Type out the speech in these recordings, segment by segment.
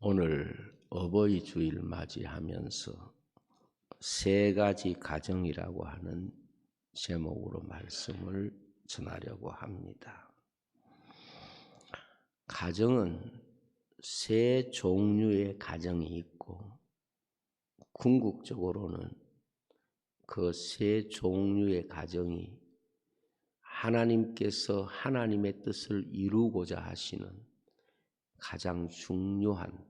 오늘 어버이 주일 맞이하면서 세 가지 가정이라고 하는 제목으로 말씀을 전하려고 합니다. 가정은 세 종류의 가정이 있고 궁극적으로는 그 세 종류의 가정이 하나님께서 하나님의 뜻을 이루고자 하시는 가장 중요한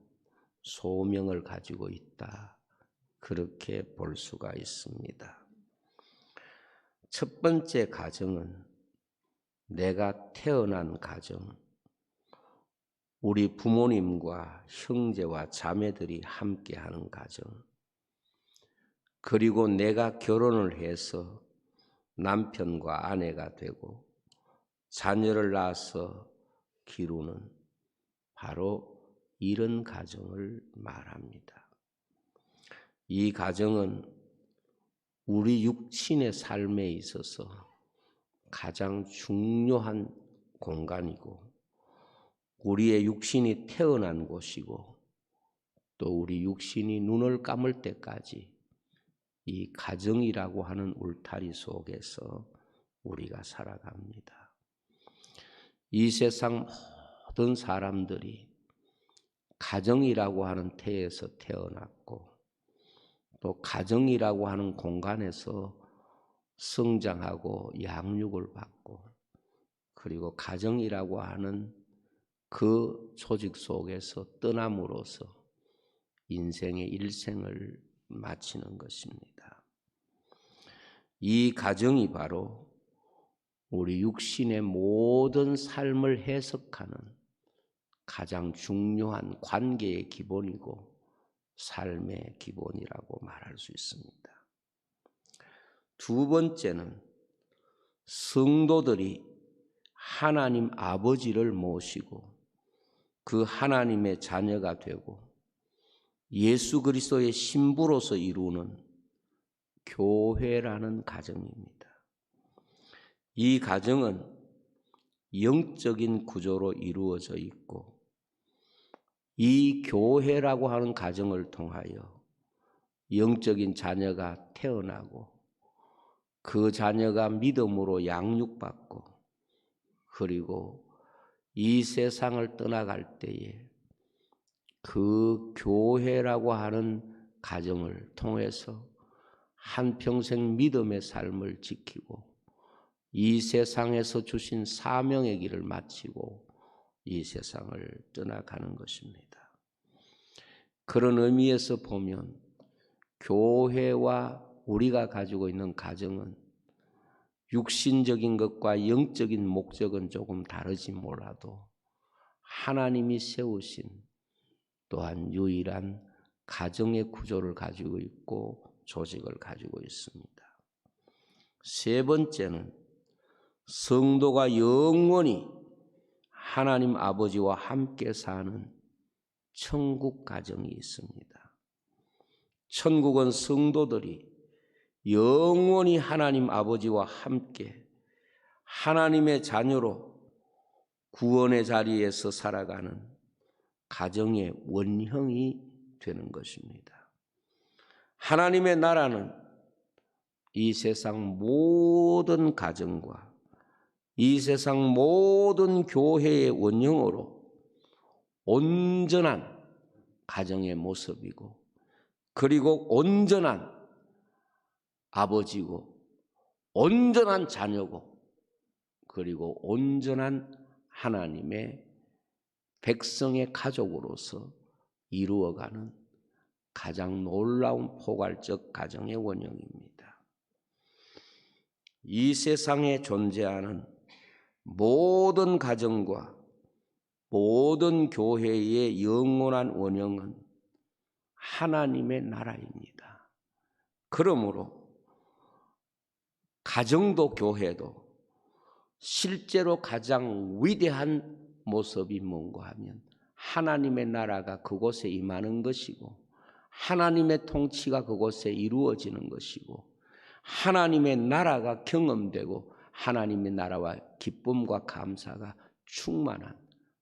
소명을 가지고 있다. 그렇게 볼 수가 있습니다. 첫 번째 가정은 내가 태어난 가정, 우리 부모님과 형제와 자매들이 함께하는 가정, 그리고 내가 결혼을 해서 남편과 아내가 되고 자녀를 낳아서 기르는 바로 이런 가정을 말합니다. 이 가정은 우리 육신의 삶에 있어서 가장 중요한 공간이고 우리의 육신이 태어난 곳이고 또 우리 육신이 눈을 감을 때까지 이 가정이라고 하는 울타리 속에서 우리가 살아갑니다. 이 세상 모든 사람들이 가정이라고 하는 태에서 태어났고 또 가정이라고 하는 공간에서 성장하고 양육을 받고 그리고 가정이라고 하는 그 조직 속에서 떠남으로써 인생의 일생을 마치는 것입니다. 이 가정이 바로 우리 육신의 모든 삶을 해석하는 가장 중요한 관계의 기본이고 삶의 기본이라고 말할 수 있습니다. 두 번째는 성도들이 하나님 아버지를 모시고 그 하나님의 자녀가 되고 예수 그리스도의 신부로서 이루는 교회라는 가정입니다. 이 가정은 영적인 구조로 이루어져 있고 이 교회라고 하는 가정을 통하여 영적인 자녀가 태어나고 그 자녀가 믿음으로 양육받고 그리고 이 세상을 떠나갈 때에 그 교회라고 하는 가정을 통해서 한평생 믿음의 삶을 지키고 이 세상에서 주신 사명의 길을 마치고 이 세상을 떠나가는 것입니다. 그런 의미에서 보면 교회와 우리가 가지고 있는 가정은 육신적인 것과 영적인 목적은 조금 다르지 몰라도 하나님이 세우신 또한 유일한 가정의 구조를 가지고 있고 조직을 가지고 있습니다. 세 번째는 성도가 영원히 하나님 아버지와 함께 사는 천국 가정이 있습니다. 천국은 성도들이 영원히 하나님 아버지와 함께 하나님의 자녀로 구원의 자리에서 살아가는 가정의 원형이 되는 것입니다. 하나님의 나라는 이 세상 모든 가정과 이 세상 모든 교회의 원형으로 온전한 가정의 모습이고 그리고 온전한 아버지고 온전한 자녀고 그리고 온전한 하나님의 백성의 가족으로서 이루어가는 가장 놀라운 포괄적 가정의 원형입니다. 이 세상에 존재하는 모든 가정과 모든 교회의 영원한 원형은 하나님의 나라입니다. 그러므로 가정도 교회도 실제로 가장 위대한 모습이 뭔가 하면 하나님의 나라가 그곳에 임하는 것이고 하나님의 통치가 그곳에 이루어지는 것이고 하나님의 나라가 경험되고 하나님의 나라와 기쁨과 감사가 충만한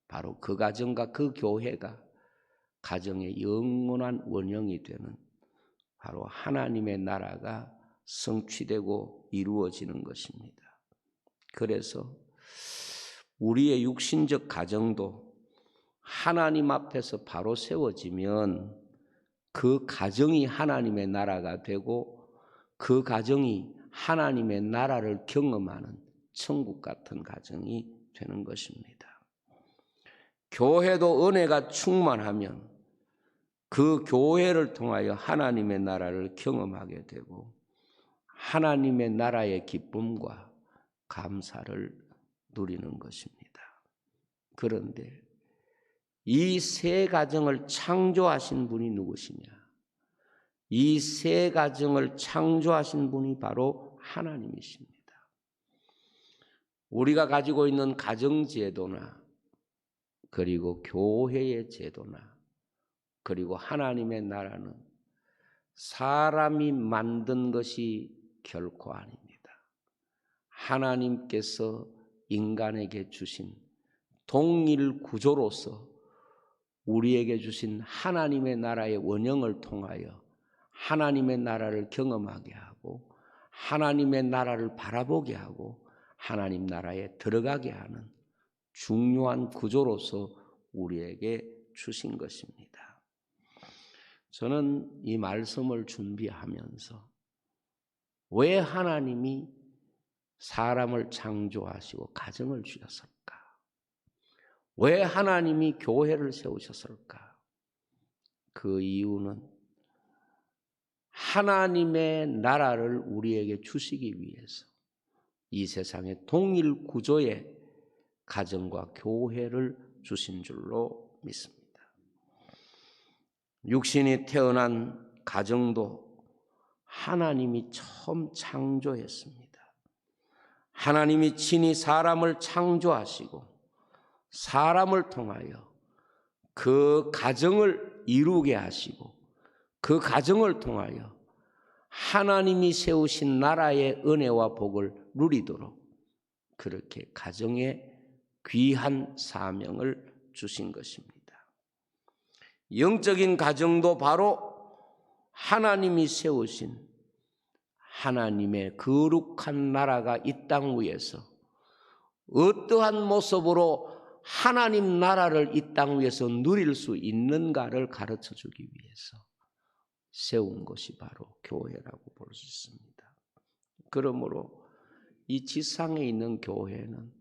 바로 그 가정과 그 교회가 가정의 영원한 원형이 되는 바로 하나님의 나라가 성취되고 이루어지는 것입니다. 그래서 우리의 육신적 가정도 하나님 앞에서 바로 세워지면 그 가정이 하나님의 나라가 되고 그 가정이 하나님의 나라를 경험하는 천국 같은 가정이 되는 것입니다. 교회도 은혜가 충만하면 그 교회를 통하여 하나님의 나라를 경험하게 되고 하나님의 나라의 기쁨과 감사를 누리는 것입니다. 그런데 이 새 가정을 창조하신 분이 누구시냐? 이 새 가정을 창조하신 분이 바로 하나님이십니다. 우리가 가지고 있는 가정제도나 그리고 교회의 제도나 그리고 하나님의 나라는 사람이 만든 것이 결코 아닙니다. 하나님께서 인간에게 주신 동일 구조로서 우리에게 주신 하나님의 나라의 원형을 통하여 하나님의 나라를 경험하게 하고 하나님의 나라를 바라보게 하고 하나님 나라에 들어가게 하는 중요한 구조로서 우리에게 주신 것입니다. 저는 이 말씀을 준비하면서 왜 하나님이 사람을 창조하시고 가정을 주셨을까? 왜 하나님이 교회를 세우셨을까? 그 이유는 하나님의 나라를 우리에게 주시기 위해서 이 세상의 동일 구조의 가정과 교회를 주신 줄로 믿습니다. 육신이 태어난 가정도 하나님이 처음 창조했습니다. 하나님이 친히 사람을 창조하시고 사람을 통하여 그 가정을 이루게 하시고 그 가정을 통하여 하나님이 세우신 나라의 은혜와 복을 누리도록 그렇게 가정에 귀한 사명을 주신 것입니다. 영적인 가정도 바로 하나님이 세우신 하나님의 거룩한 나라가 이 땅 위에서 어떠한 모습으로 하나님 나라를 이 땅 위에서 누릴 수 있는가를 가르쳐 주기 위해서 세운 것이 바로 교회라고 볼 수 있습니다. 그러므로 이 지상에 있는 교회는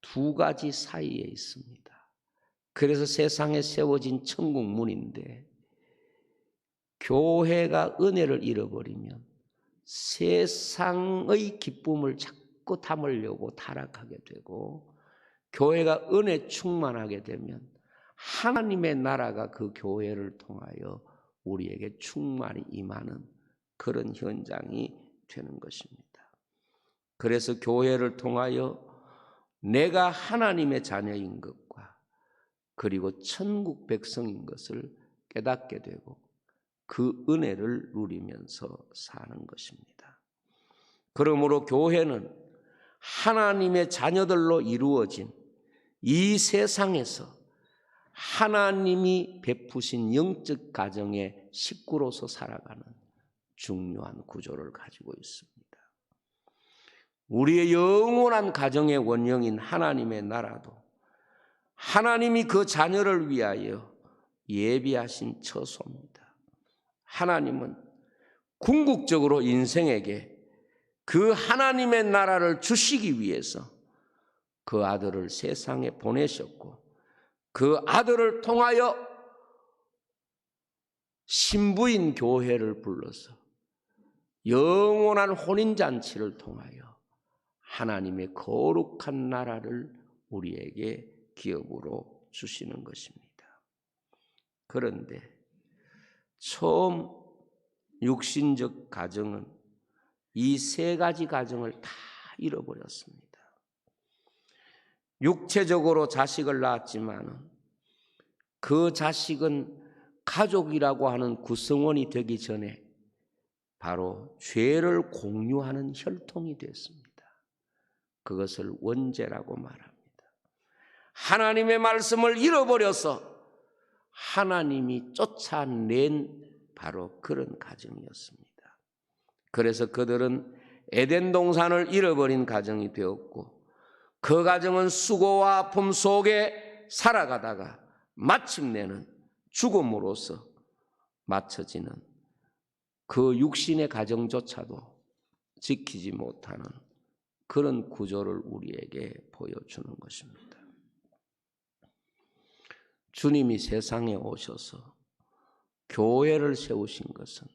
두 가지 사이에 있습니다. 그래서 세상에 세워진 천국 문인데 교회가 은혜를 잃어버리면 세상의 기쁨을 자꾸 담으려고 타락하게 되고 교회가 은혜 충만하게 되면 하나님의 나라가 그 교회를 통하여 우리에게 충만히 임하는 그런 현장이 되는 것입니다. 그래서 교회를 통하여 내가 하나님의 자녀인 것과 그리고 천국 백성인 것을 깨닫게 되고 그 은혜를 누리면서 사는 것입니다. 그러므로 교회는 하나님의 자녀들로 이루어진 이 세상에서 하나님이 베푸신 영적 가정의 식구로서 살아가는 중요한 구조를 가지고 있습니다. 우리의 영원한 가정의 원형인 하나님의 나라도 하나님이 그 자녀를 위하여 예비하신 처소입니다. 하나님은 궁극적으로 인생에게 그 하나님의 나라를 주시기 위해서 그 아들을 세상에 보내셨고 그 아들을 통하여 신부인 교회를 불러서 영원한 혼인잔치를 통하여 하나님의 거룩한 나라를 우리에게 기업으로 주시는 것입니다. 그런데 처음 육신적 가정은 이 세 가지 가정을 다 잃어버렸습니다. 육체적으로 자식을 낳았지만 그 자식은 가족이라고 하는 구성원이 되기 전에 바로 죄를 공유하는 혈통이 됐습니다. 그것을 원죄라고 말합니다. 하나님의 말씀을 잃어버려서 하나님이 쫓아낸 바로 그런 가정이었습니다. 그래서 그들은 에덴 동산을 잃어버린 가정이 되었고, 그 가정은 수고와 아픔 속에 살아가다가 마침내는 죽음으로써 맞춰지는 그 육신의 가정조차도 지키지 못하는 그런 구조를 우리에게 보여주는 것입니다. 주님이 세상에 오셔서 교회를 세우신 것은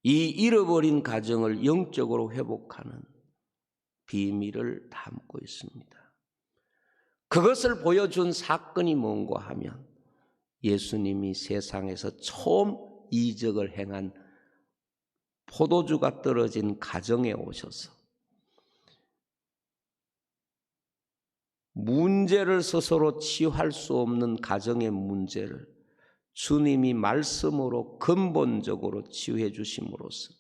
이 잃어버린 가정을 영적으로 회복하는 비밀을 담고 있습니다. 그것을 보여준 사건이 뭔가 하면 예수님이 세상에서 처음 이적을 행한 포도주가 떨어진 가정에 오셔서 문제를 스스로 치유할 수 없는 가정의 문제를 주님이 말씀으로 근본적으로 치유해 주심으로써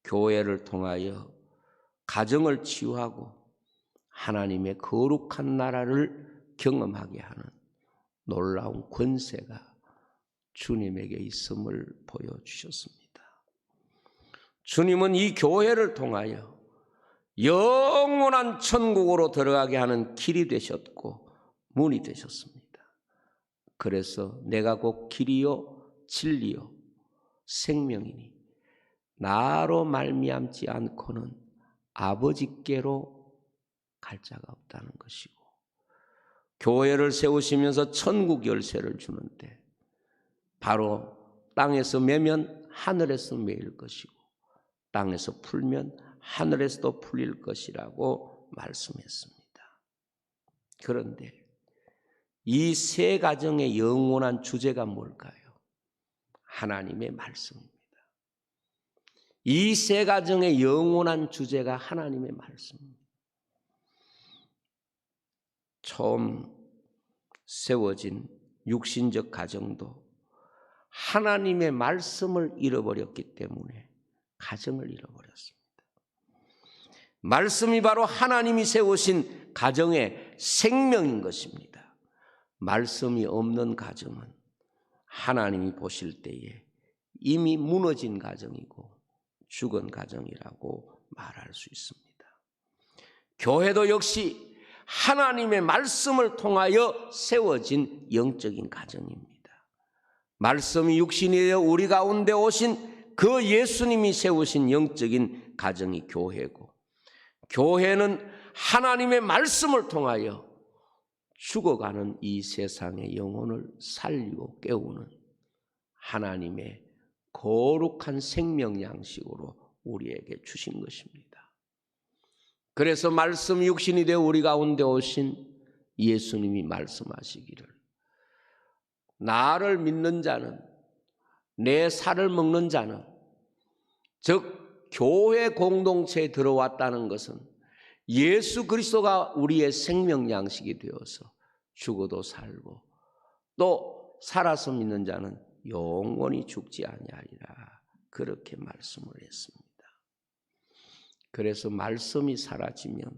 교회를 통하여 가정을 치유하고 하나님의 거룩한 나라를 경험하게 하는 놀라운 권세가 주님에게 있음을 보여주셨습니다. 주님은 이 교회를 통하여 영원한 천국으로 들어가게 하는 길이 되셨고 문이 되셨습니다. 그래서 내가 곧 길이요 진리요 생명이니 나로 말미암지 않고는 아버지께로 갈 자가 없다는 것이고, 교회를 세우시면서 천국 열쇠를 주는데 바로 땅에서 매면 하늘에서 매일 것이고 땅에서 풀면 하늘에서도 풀릴 것이라고 말씀했습니다. 그런데 이 세 가정의 영원한 주제가 뭘까요? 하나님의 말씀입니다. 이 세 가정의 영원한 주제가 하나님의 말씀입니다. 처음 세워진 육신적 가정도 하나님의 말씀을 잃어버렸기 때문에 가정을 잃어버렸습니다. 말씀이 바로 하나님이 세우신 가정의 생명인 것입니다. 말씀이 없는 가정은 하나님이 보실 때에 이미 무너진 가정이고 죽은 가정이라고 말할 수 있습니다. 교회도 역시 하나님의 말씀을 통하여 세워진 영적인 가정입니다. 말씀이 육신이 되어 우리 가운데 오신 그 예수님이 세우신 영적인 가정이 교회고, 교회는 하나님의 말씀을 통하여 죽어가는 이 세상의 영혼을 살리고 깨우는 하나님의 거룩한 생명 양식으로 우리에게 주신 것입니다. 그래서 말씀 육신이 되어 우리 가운데 오신 예수님이 말씀하시기를 나를 믿는 자는, 내 살을 먹는 자는, 즉 교회 공동체에 들어왔다는 것은 예수 그리스도가 우리의 생명 양식이 되어서 죽어도 살고 또 살아서 믿는 자는 영원히 죽지 아니하리라, 그렇게 말씀을 했습니다. 그래서 말씀이 사라지면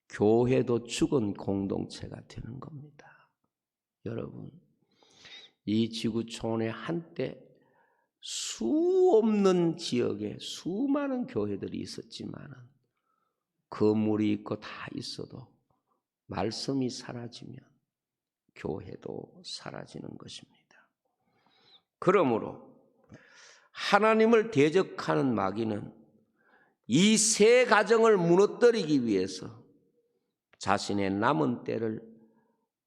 교회도 죽은 공동체가 되는 겁니다. 여러분, 이 지구촌에 한때 수 없는 지역에 수많은 교회들이 있었지만 건물이 있고 다 있어도 말씀이 사라지면 교회도 사라지는 것입니다. 그러므로 하나님을 대적하는 마귀는 이 세 가정을 무너뜨리기 위해서 자신의 남은 때를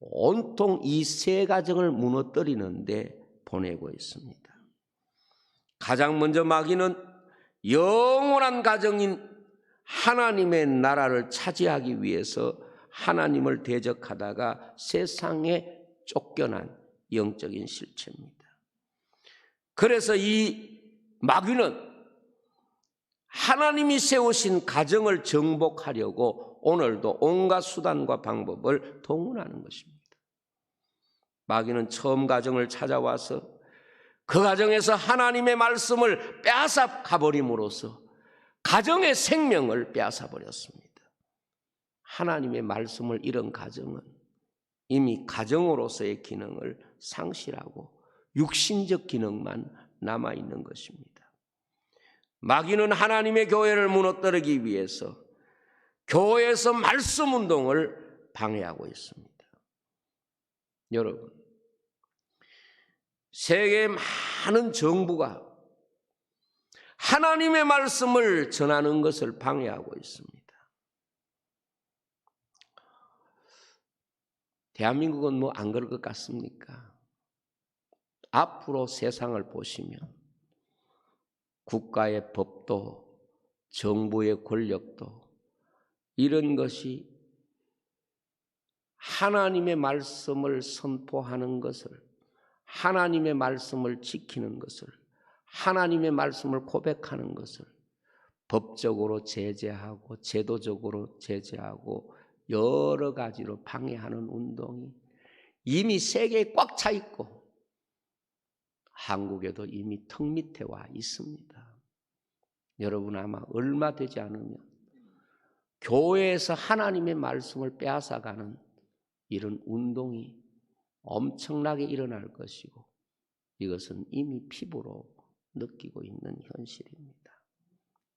온통 이 세 가정을 무너뜨리는 데 보내고 있습니다. 가장 먼저 마귀는 영원한 가정인 하나님의 나라를 차지하기 위해서 하나님을 대적하다가 세상에 쫓겨난 영적인 실체입니다. 그래서 이 마귀는 하나님이 세우신 가정을 정복하려고 오늘도 온갖 수단과 방법을 동원하는 것입니다. 마귀는 처음 가정을 찾아와서 그 가정에서 하나님의 말씀을 빼앗아 가버림으로써 가정의 생명을 빼앗아 버렸습니다. 하나님의 말씀을 잃은 가정은 이미 가정으로서의 기능을 상실하고 육신적 기능만 남아있는 것입니다. 마귀는 하나님의 교회를 무너뜨리기 위해서 교회에서 말씀 운동을 방해하고 있습니다. 여러분, 세계의 많은 정부가 하나님의 말씀을 전하는 것을 방해하고 있습니다. 대한민국은 뭐 안 그럴 것 같습니까? 앞으로 세상을 보시면 국가의 법도 정부의 권력도 이런 것이 하나님의 말씀을 선포하는 것을, 하나님의 말씀을 지키는 것을, 하나님의 말씀을 고백하는 것을 법적으로 제재하고 제도적으로 제재하고 여러 가지로 방해하는 운동이 이미 세계에 꽉 차 있고 한국에도 이미 턱 밑에 와 있습니다. 여러분 아마 얼마 되지 않으면 교회에서 하나님의 말씀을 빼앗아가는 이런 운동이 엄청나게 일어날 것이고 이것은 이미 피부로 느끼고 있는 현실입니다.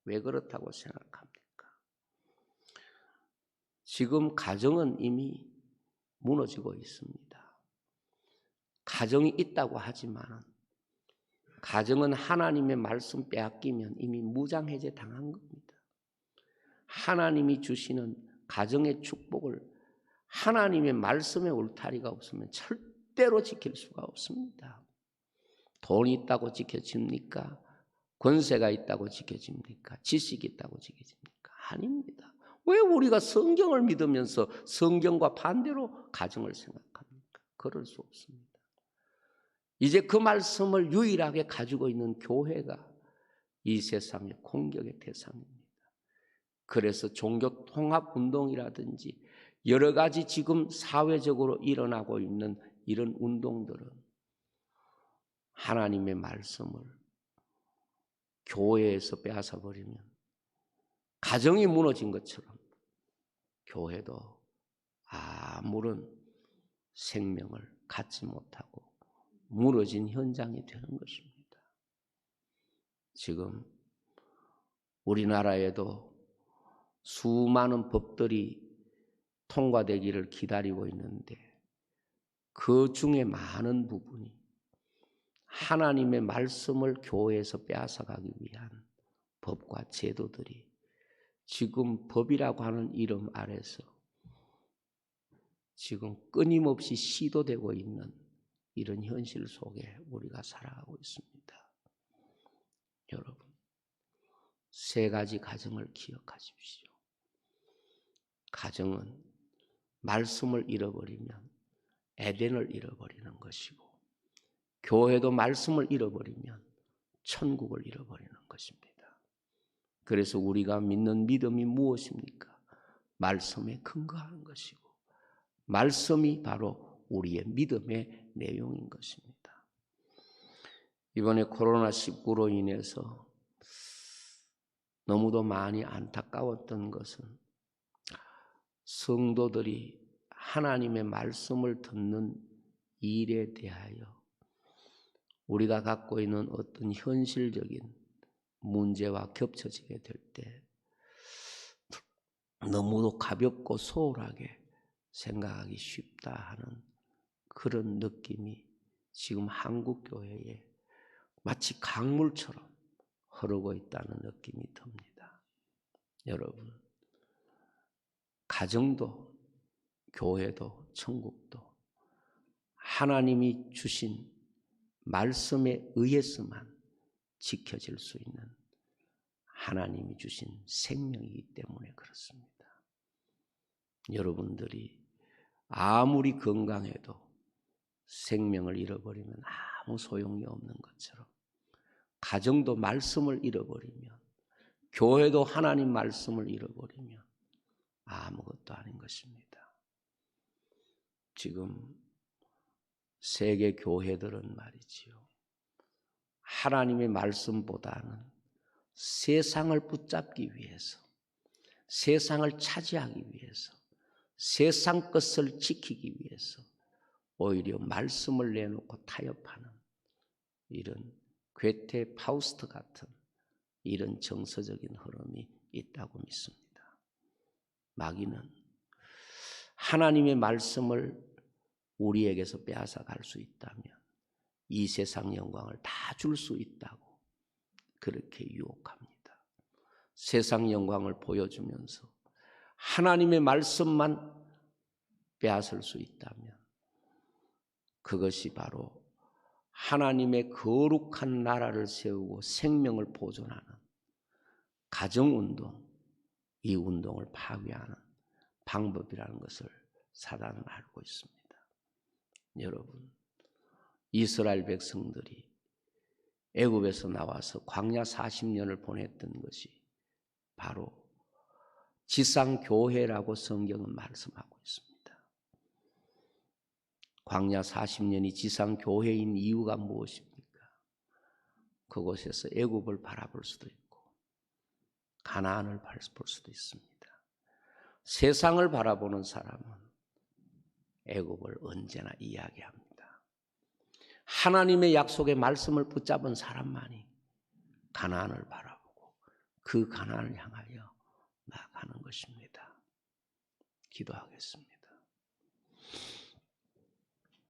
왜 그렇다고 생각합니까? 지금 가정은 이미 무너지고 있습니다. 가정이 있다고 하지만 가정은 하나님의 말씀 빼앗기면 이미 무장해제 당한 겁니다. 하나님이 주시는 가정의 축복을 하나님의 말씀의 울타리가 없으면 절대로 지킬 수가 없습니다. 돈이 있다고 지켜집니까? 권세가 있다고 지켜집니까? 지식이 있다고 지켜집니까? 아닙니다. 왜 우리가 성경을 믿으면서 성경과 반대로 가정을 생각합니까? 그럴 수 없습니다. 이제 그 말씀을 유일하게 가지고 있는 교회가 이 세상의 공격의 대상입니다. 그래서 종교 통합 운동이라든지 여러 가지 지금 사회적으로 일어나고 있는 이런 운동들은 하나님의 말씀을 교회에서 빼앗아 버리면 가정이 무너진 것처럼 교회도 아무런 생명을 갖지 못하고 무너진 현장이 되는 것입니다. 지금 우리나라에도 수많은 법들이 통과되기를 기다리고 있는데 그 중에 많은 부분이 하나님의 말씀을 교회에서 빼앗아가기 위한 법과 제도들이 지금 법이라고 하는 이름 아래서 지금 끊임없이 시도되고 있는 이런 현실 속에 우리가 살아가고 있습니다. 여러분, 세 가지 가정을 기억하십시오. 가정은 말씀을 잃어버리면 에덴을 잃어버리는 것이고 교회도 말씀을 잃어버리면 천국을 잃어버리는 것입니다. 그래서 우리가 믿는 믿음이 무엇입니까? 말씀에 근거하는 것이고 말씀이 바로 우리의 믿음의 내용인 것입니다. 이번에 코로나19로 인해서 너무도 많이 안타까웠던 것은 성도들이 하나님의 말씀을 듣는 일에 대하여 우리가 갖고 있는 어떤 현실적인 문제와 겹쳐지게 될 때 너무도 가볍고 소홀하게 생각하기 쉽다 하는 그런 느낌이 지금 한국 교회에 마치 강물처럼 흐르고 있다는 느낌이 듭니다. 여러분, 가정도 교회도 천국도 하나님이 주신 말씀에 의해서만 지켜질 수 있는 하나님이 주신 생명이기 때문에 그렇습니다. 여러분들이 아무리 건강해도 생명을 잃어버리면 아무 소용이 없는 것처럼 가정도 말씀을 잃어버리면 교회도 하나님 말씀을 잃어버리면 아무것도 아닌 것입니다. 지금 세계 교회들은 말이지요. 하나님의 말씀보다는 세상을 붙잡기 위해서, 세상을 차지하기 위해서, 세상 것을 지키기 위해서 오히려 말씀을 내놓고 타협하는 이런 괴테 파우스트 같은 이런 정서적인 흐름이 있다고 믿습니다. 마귀는 하나님의 말씀을 우리에게서 빼앗아 갈 수 있다면 이 세상 영광을 다 줄 수 있다고 그렇게 유혹합니다. 세상 영광을 보여주면서 하나님의 말씀만 빼앗을 수 있다면 그것이 바로 하나님의 거룩한 나라를 세우고 생명을 보존하는 가정운동, 이 운동을 파괴하는 방법이라는 것을 사단은 알고 있습니다. 여러분, 이스라엘 백성들이 애굽에서 나와서 광야 40년을 보냈던 것이 바로 지상교회라고 성경은 말씀하고 있습니다. 광야 40년이 지상교회인 이유가 무엇입니까? 그곳에서 애굽을 바라볼 수도 있고 가나안을 볼 수도 있습니다. 세상을 바라보는 사람은 애굽을 언제나 이야기합니다. 하나님의 약속의 말씀을 붙잡은 사람만이 가나안을 바라보고 그 가나안을 향하여 나아가는 것입니다. 기도하겠습니다.